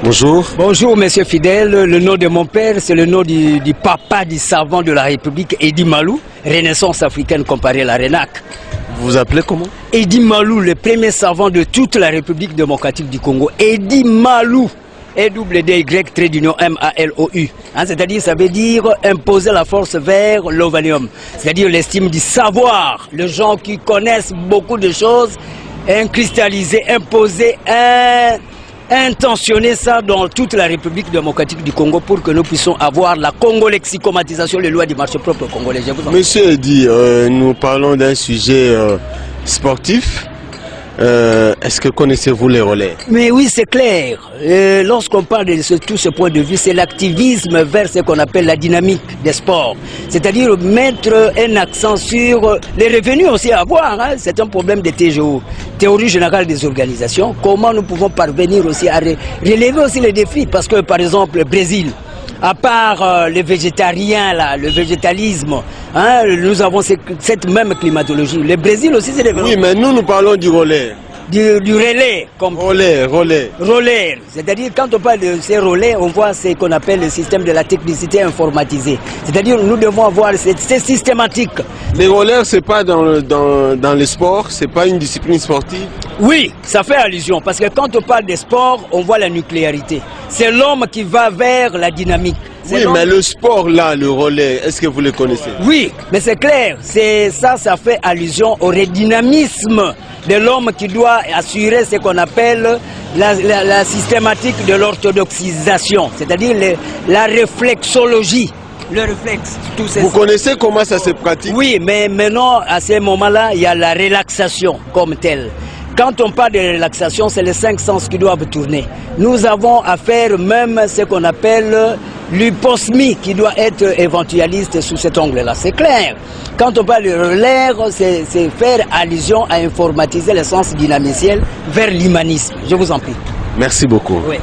Bonjour. Bonjour, monsieur Fidèle. Le nom de mon père, c'est le nom du papa du savant de la République, Edi Malou, Renaissance africaine comparée à la RENAC. Vous vous appelez comment? Edi Malou, le premier savant de toute la République démocratique du Congo. Edi Malou. E-double-D-Y-M-A-L-O-U. C'est-à-dire, ça veut dire imposer la force vers l'ovanium. C'est-à-dire l'estime du savoir. Les gens qui connaissent beaucoup de choses, cristalliser, imposer, intentionner ça dans toute la République démocratique du Congo pour que nous puissions avoir la congo-lexicomatisation, les lois du marché propre congolais. Monsieur Edi, nous parlons d'un sujet sportif. Est-ce que connaissez-vous les relais? Mais oui, c'est clair. Lorsqu'on parle de tout ce point de vue, c'est l'activisme vers ce qu'on appelle la dynamique des sports. C'est-à-dire mettre un accent sur les revenus aussi à avoir. C'est un problème de TGO, théorie générale des organisations. Comment nous pouvons parvenir aussi à relever aussi les défis? Parce que par exemple, le Brésil, à part les végétariens, là, le végétalisme, nous avons cette même climatologie. Le Brésil aussi, c'est des... Oui, mais nous parlons du relais. Du relais, comme... Relais. C'est-à-dire, quand on parle de ces relais, on voit ce qu'on appelle le système de la technicité informatisée. C'est-à-dire, nous devons avoir c'est systématique. Les relais, c'est pas dans le sport, c'est pas une discipline sportive? Oui, ça fait allusion, parce que quand on parle de sport, on voit la nucléarité. C'est l'homme qui va vers la dynamique. Oui, mais le sport là, le relais, est-ce que vous le connaissez? Oui, mais c'est clair, ça fait allusion au redynamisme de l'homme qui doit assurer ce qu'on appelle la systématique de l'orthodoxisation, c'est-à-dire la réflexologie. Le réflexe, tout ça. Vous connaissez comment ça se pratique? Oui, mais maintenant, à ce moment-là, il y a la relaxation comme telle. Quand on parle de relaxation, c'est les 5 sens qui doivent tourner. Nous avons à faire même ce qu'on appelle l'hyposmie qui doit être éventualiste sous cet angle-là. C'est clair. Quand on parle de relais, c'est faire allusion à informatiser le sens dynamiciel vers l'humanisme. Je vous en prie. Merci beaucoup. Oui.